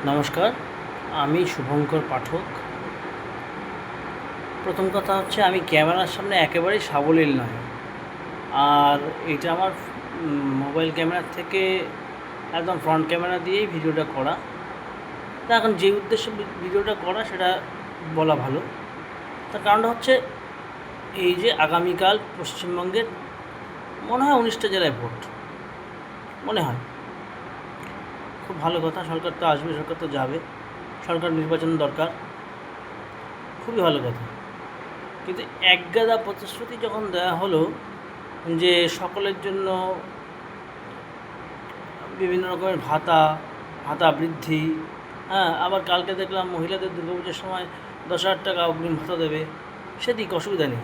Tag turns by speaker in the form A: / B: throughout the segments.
A: নমস্কার, আমি শুভঙ্কর পাঠক। প্রথম কথা হচ্ছে, আমি ক্যামেরার সামনে একেবারেই সাবলীল নয়। আর এটা আমার মোবাইল ক্যামেরার থেকে একদম ফ্রন্ট ক্যামেরা দিয়েই ভিডিওটা করা। তা এখন যে উদ্দেশ্যে ভিডিওটা করা সেটা বলা ভালো। তার কারণটা হচ্ছে, এই যে আগামীকাল পশ্চিমবঙ্গের মনে হয় 19টা জেলায় ভোট, মনে হয়। খুব ভালো কথা, সরকার তো আসবে, সরকার তো যাবে, সরকার নির্বাচন দরকার, খুবই ভালো কথা। কিন্তু একগাদা প্রতিশ্রুতি যখন দেওয়া হলো যে সকলের জন্য বিভিন্ন রকমের ভাতা বৃদ্ধি, হ্যাঁ, আবার কালকে দেখলাম মহিলাদের দুর্গাপুজোর সময় 10,000 টাকা অগ্রিম ভাতা দেবে, সেদিক অসুবিধা নেই,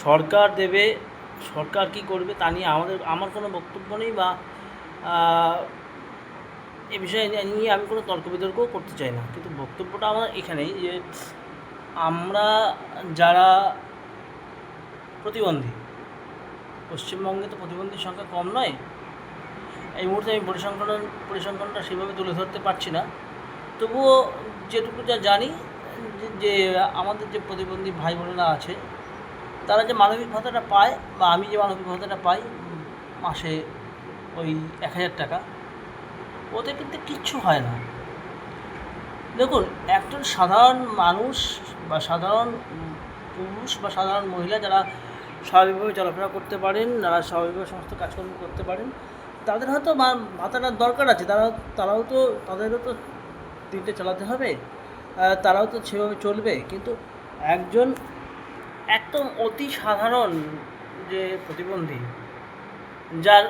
A: সরকার দেবে। সরকার কি করবে তা নিয়ে আমার কোনো বক্তব্য নেই, বা এ বিষয়ে নিয়ে আমি কোনো তর্ক বিতর্কও করতে চাই না। কিন্তু বক্তব্যটা আমার এখানেই যে আমরা যারা প্রতিবন্ধী, পশ্চিমবঙ্গে তো প্রতিবন্ধীর সংখ্যা কম নয়। এই মুহূর্তে আমি পরিসংখ্যানটা সেভাবে তুলে ধরতে পারছি না, তবুও যেটুকু যা জানি যে আমাদের যে প্রতিবন্ধী ভাই বোনেরা আছে, তারা যে মানবিক ভাতাটা পায়, বা আমি যে মানবিক ভাতাটা পাই মাসে ওই 1,000 টাকা, ওতে কিন্তু কিচ্ছু হয় না। দেখুন, একজন সাধারণ মানুষ বা সাধারণ পুরুষ বা সাধারণ মহিলা যারা স্বাভাবিকভাবে চলাফেরা করতে পারেন, যারা স্বাভাবিকভাবে সমস্ত কাজকর্ম করতে পারেন, তাদের হয়তো ভাতাটার দরকার আছে। তাদেরও তো দিনটা চালাতে হবে, তারাও তো সেভাবে চলবে। কিন্তু একজন একদম অতি সাধারণ যে প্রতিবন্ধী, যার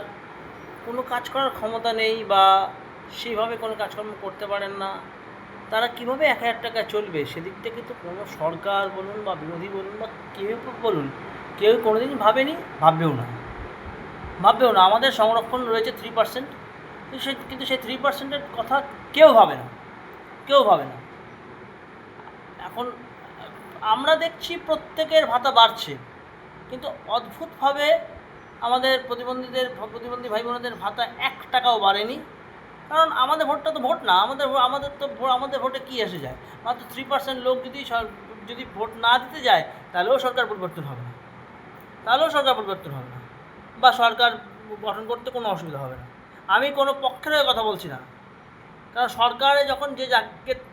A: কোনো কাজ করার ক্ষমতা নেই বা সেইভাবে কোনো কাজকর্ম করতে পারেন না, তারা কীভাবে 1,000 টাকা চলবে, সেদিকটা কিন্তু কোনো সরকার বলুন বা বিরোধী বলুন বা কেউ বলুন, কেউ কোনোদিন ভাববেও না। আমাদের সংরক্ষণ রয়েছে 3%, কিন্তু সেই 3%-এর কথা কেউ ভাবে না। এখন আমরা দেখছি প্রত্যেকের ভাতা বাড়ছে, কিন্তু অদ্ভুতভাবে আমাদের প্রতিবন্ধী ভাই বোনেদের ভাতা 1 টাকাও বাড়েনি। কারণ আমাদের ভোটটা তো ভোট না, আমাদের ভোটে কী এসে যায়? মাত্র 3% লোক যদি ভোট না দিতে যায়, তাহলেও সরকার পরিবর্তন হবে না, বা সরকার গঠন করতে কোনো অসুবিধা হবে না। আমি কোনো পক্ষের হয়ে কথা বলছি না, কারণ সরকারে যখন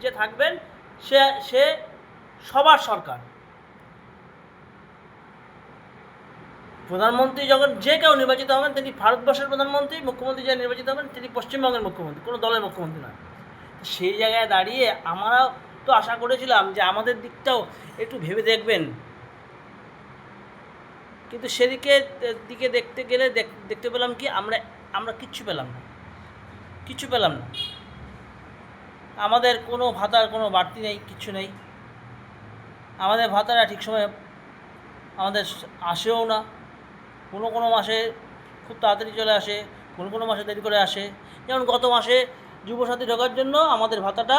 A: যে থাকবেন, সে সবার সরকার। প্রধানমন্ত্রী যখন যে কেউ নির্বাচিত হবেন, তিনি ভারতবর্ষের প্রধানমন্ত্রী। মুখ্যমন্ত্রী যে নির্বাচিত হবেন, তিনি পশ্চিমবঙ্গের মুখ্যমন্ত্রী, কোনো দলের মুখ্যমন্ত্রী নয়। সেই জায়গায় দাঁড়িয়ে আমরাও তো আশা করেছিলাম যে আমাদের দিকটাও একটু ভেবে দেখবেন, কিন্তু দিকে দেখতে গেলে দেখতে পেলাম কি, আমরা কিচ্ছু পেলাম না। আমাদের কোনো ভাতার কোনো বাড়তি নেই, কিচ্ছু নেই। আমাদের ভাতাটা ঠিক সময়ে আমাদের আসেও না। কোনো মাসে খুব তাড়াতাড়ি চলে আসে, কোনো মাসে দেরি করে আসে। যেমন গত মাসে যুবসাথী ঢোকার জন্য আমাদের ভাতাটা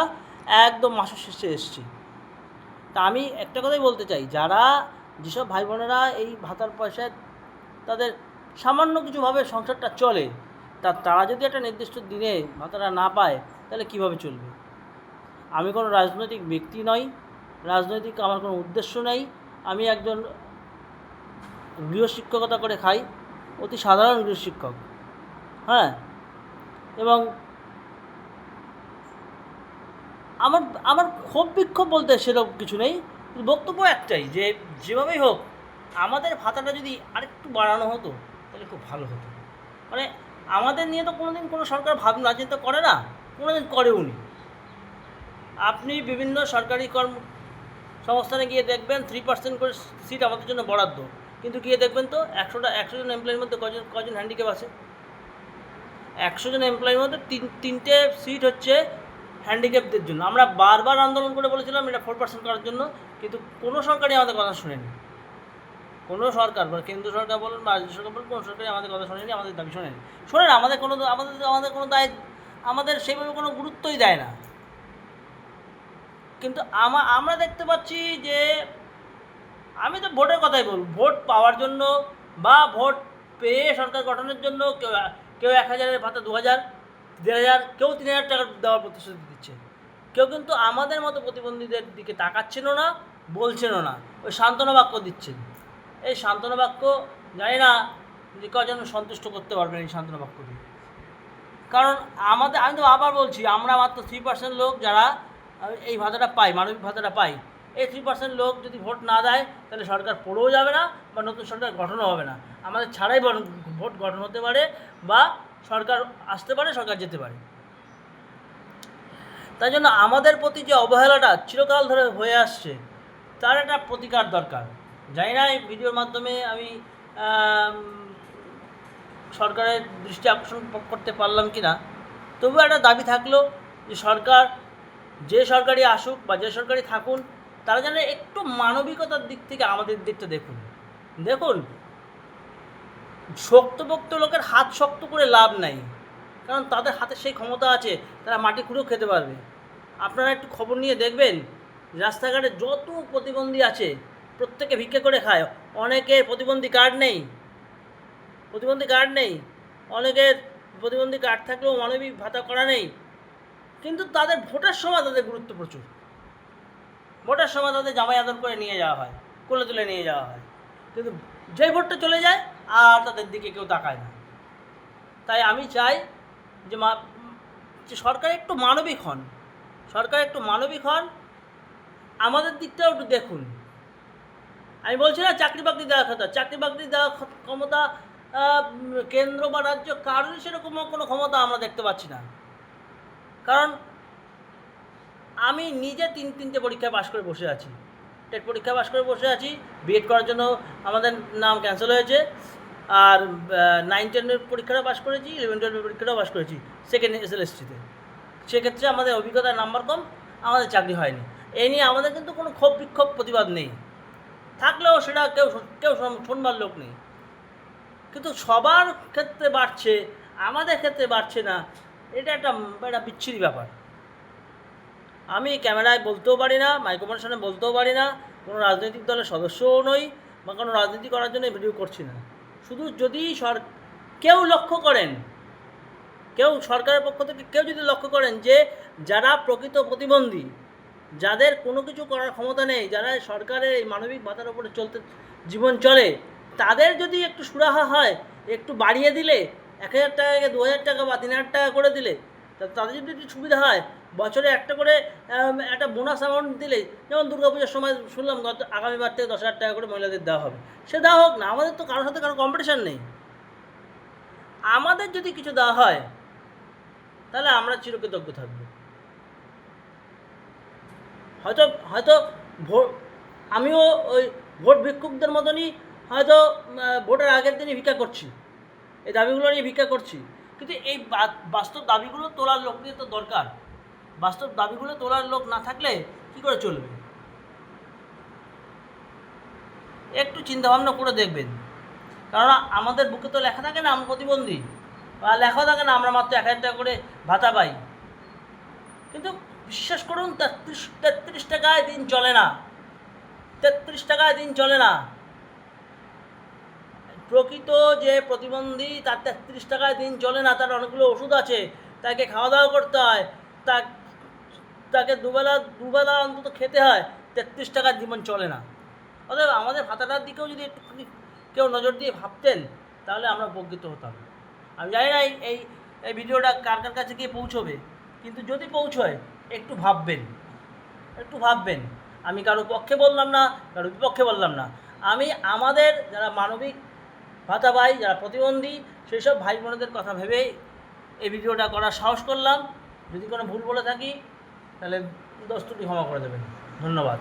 A: একদম মাসের শেষে এসেছে। তা আমি একটা কথাই বলতে চাই, যেসব ভাই বোনেরা এই ভাতার পয়সায় তাদের সামান্য কিছুভাবে সংসারটা চলে, তারা যদি একটা নির্দিষ্ট দিনে ভাতাটা না পায়, তাহলে কীভাবে চলবে? আমি কোনো রাজনৈতিক ব্যক্তি নই, রাজনৈতিক আমার কোনো উদ্দেশ্য নেই। আমি একজন গৃহশিক্ষকতা করে খাই, অতি সাধারণ গৃহশিক্ষক, হ্যাঁ। এবং আমার ক্ষোভ বিক্ষোভ বলতে সেরকম কিছু নেই, বক্তব্য একটাই, যে যেভাবেই হোক আমাদের ভাতাটা যদি আরেকটু বাড়ানো হতো, তাহলে খুব ভালো হতো। মানে আমাদের নিয়ে তো কোনোদিন কোনো সরকার ভাবনা চিন্তা করে না, কোনোদিন করেও নি। আপনি বিভিন্ন সরকারি সংস্থানে গিয়ে দেখবেন 3% করে সিট আমাদের জন্য বরাদ্দ, কিন্তু গিয়ে দেখবেন তো 100 জন এমপ্লয়ির মধ্যে কজন হ্যান্ডিক্যাপ আছে? 100 জন এমপ্লয়ির মধ্যে 3টে সিট হচ্ছে হ্যান্ডিক্যাপদের জন্য। আমরা বারবার আন্দোলন করে বলেছিলাম এটা 4% করার জন্য, কিন্তু কোনো সরকারই আমাদের কথা শোনেনি। কোনো সরকার, বা কেন্দ্র সরকার বলুন বা রাজ্য সরকার বলুন, কোনো সরকারই আমাদের কথা শোনেনি, আমাদের দাবি শোনেনি। আমাদের কোনো দায়, আমাদের সেইভাবে কোনো গুরুত্বই দেয় না। কিন্তু আমরা দেখতে পাচ্ছি যে, আমি তো ভোটের কথাই বলব, ভোট পাওয়ার জন্য বা ভোট পেয়ে সরকার গঠনের জন্য কেউ 1,000-এর ভাতা 2,000, 1,500, কেউ 3,000 টাকা দেওয়ার প্রতিশ্রুতি দিচ্ছে। কেউ কিন্তু আমাদের মতো প্রতিবন্ধীদের দিকে তাকাচ্ছেনও না, বলছেনও না, ওই সান্ত্বনা বাক্য দিচ্ছেন। এই সান্ত্বনা বাক্য জানি না যে কজন সন্তুষ্ট করতে পারবেন এই সান্ত্বনা বাক্য দিয়ে। কারণ আমি তো আবার বলছি, আমরা মাত্র 3% লোক যারা এই ভাতাটা পাই, মানবিক ভাতাটা পাই। এই 3% লোক যদি ভোট না দেয় তাহলে সরকার পড়েও যাবে না বা নতুন সরকার গঠনও হবে না। আমাদের ছাড়াই ভোট গঠন হতে পারে বা সরকার আসতে পারে, সরকার যেতে পারে। তাই জন্য আমাদের প্রতি যে অবহেলাটা চিরকাল ধরে হয়ে আসছে তার একটা প্রতিকার দরকার। জানি না এই ভিডিওর মাধ্যমে আমি সরকারের দৃষ্টি আকর্ষণ করতে পারলাম কি না, তবুও একটা দাবি থাকলো যে সরকার, যে সরকারই আসুক বা যে সরকারই থাকুন, তারা যেন একটু মানবিকতার দিক থেকে আমাদের দিকটা দেখুন। শক্তপোক্ত লোকের হাত শক্ত করে লাভ নাই, কারণ তাদের হাতে সেই ক্ষমতা আছে, তারা মাটি খুঁড়েও খেতে পারবে। আপনারা একটু খবর নিয়ে দেখবেন, রাস্তাঘাটে যত প্রতিবন্ধী আছে প্রত্যেকে ভিক্ষা করে খায়। অনেকের প্রতিবন্ধী কার্ড নেই, অনেকের প্রতিবন্ধী কার্ড থাকলেও মানবিক ভাতা করা নেই, কিন্তু তাদের ভোটের সময় তাদের গুরুত্ব প্রচুর। ভোটের সময় তাদের জামাই আদর করে নিয়ে যাওয়া হয়, কোলে তুলে নিয়ে যাওয়া হয়, কিন্তু যেই ভোটটা চলে যায় আর তাদের দিকে কেউ তাকায় না। তাই আমি চাই যে সরকার একটু মানবিক হন, আমাদের দিকটাও একটু দেখুন। আমি বলছি না চাকরি বাকরি দেওয়ার ক্ষমতা কেন্দ্র বা রাজ্য কারোরই সেরকম কোনো ক্ষমতা আমরা দেখতে পাচ্ছি না। কারণ আমি নিজে 3টে পরীক্ষায় পাশ করে বসে আছি, টেট পরীক্ষা পাশ করে বসে আছি। বিএড করার জন্য আমাদের নাম ক্যান্সেল হয়েছে, আর 9-10 পরীক্ষাটা পাশ করেছি, 11-12 পরীক্ষাটাও পাশ করেছি সেকেন্ড SLST-তে। সেক্ষেত্রে আমাদের অভিজ্ঞতার নাম্বার কম, আমাদের চাকরি হয়নি। এই নিয়ে আমাদের কিন্তু কোনো ক্ষোভ বিক্ষোভ প্রতিবাদ নেই, থাকলেও সেটা কেউ শুনবার লোক নেই। কিন্তু সবার ক্ষেত্রে বাড়ছে, আমাদের ক্ষেত্রে বাড়ছে না, এটা একটা বিচ্ছিরি ব্যাপার। আমি ক্যামেরায় বলতেও পারি না, মাইক্রোফোনের সামনে বলতেও পারি না, কোনো রাজনৈতিক দলের সদস্যও নই বা কোনো রাজনীতি করার জন্য ভিডিও করছি না। শুধু যদি কেউ লক্ষ্য করেন, কেউ সরকারের পক্ষ থেকে কেউ যদি লক্ষ্য করেন যে যারা প্রকৃত প্রতিবন্ধী, যাদের কোনো কিছু করার ক্ষমতা নেই, যারা সরকারের এই মানবিক ভাতার উপরে জীবন চলে, তাদের যদি একটু সুরাহা হয়, একটু বাড়িয়ে দিলে 1,000 টাকাকে 2,000 টাকা বা 3,000 টাকা করে দিলে, তাদের যদি একটু সুবিধা হয়, বছরে একটা করে একটা বোনাস অ্যামাউন্ট দিলে, যেমন দুর্গাপূজার সময় শুনলাম আগামীবার থেকে 10,000 টাকা করে মহিলাদের দেওয়া হবে, সে দেওয়া হোক না। আমাদের তো কারোর সাথে কারো কম্পিটিশান নেই। আমাদের যদি কিছু দেওয়া হয় তাহলে আমরা চিরকৃতজ্ঞ থাকবো। হয়তো আমিও ওই ভোট ভিক্ষুকদের মতনই হয়তো ভোটের আগের দিনই ভিক্ষা করছি, এই দাবিগুলো নিয়ে ভিক্ষা করছি, কিন্তু এই বাস্তব দাবিগুলো তোলার লোক নিয়ে তো দরকার। বাস্তব দাবিগুলো তোলার লোক না থাকলে কী করে চলবে? একটু চিন্তাভাবনা করে দেখবেন। কারণ আমাদের বুকে তো লেখা থাকে না আমরা প্রতিবন্ধী, বা লেখা থাকে না আমরা মাত্র 1,000 টাকা করে ভাতা পাই, কিন্তু বিশ্বাস করুন 33 টাকায় দিন চলে না। 33 টাকায় দিন চলে না। প্রকৃত যে প্রতিবন্ধী তার 33 টাকায় দিন চলে না, তার অনেকগুলো ওষুধ আছে, তাকে খাওয়া দাওয়া করতে হয়, তাকে দুবেলা অন্তত খেতে হয়, 33 টাকার জীবন চলে না। অতএব আমাদের ভাতাটার দিকেও যদি একটু কেউ নজর দিয়ে ভাবতেন তাহলে আমরা উপকৃত হতাম। আমি জানি না এই ভিডিওটা কার কার কাছে গিয়ে পৌঁছবে, কিন্তু যদি পৌঁছয় একটু ভাববেন। আমি কারো পক্ষে বললাম না, কারো বিপক্ষে বললাম না। আমি আমাদের যারা মানবিক ভাতা পাই, যারা প্রতিবন্ধী, সেই সব ভাই বোনদের কথা ভেবেই এই ভিডিওটা করার সাহস করলাম। যদি কোনো ভুল বলে থাকি তাহলে দোষ ত্রুটি ক্ষমা করে দেবেন। ধন্যবাদ।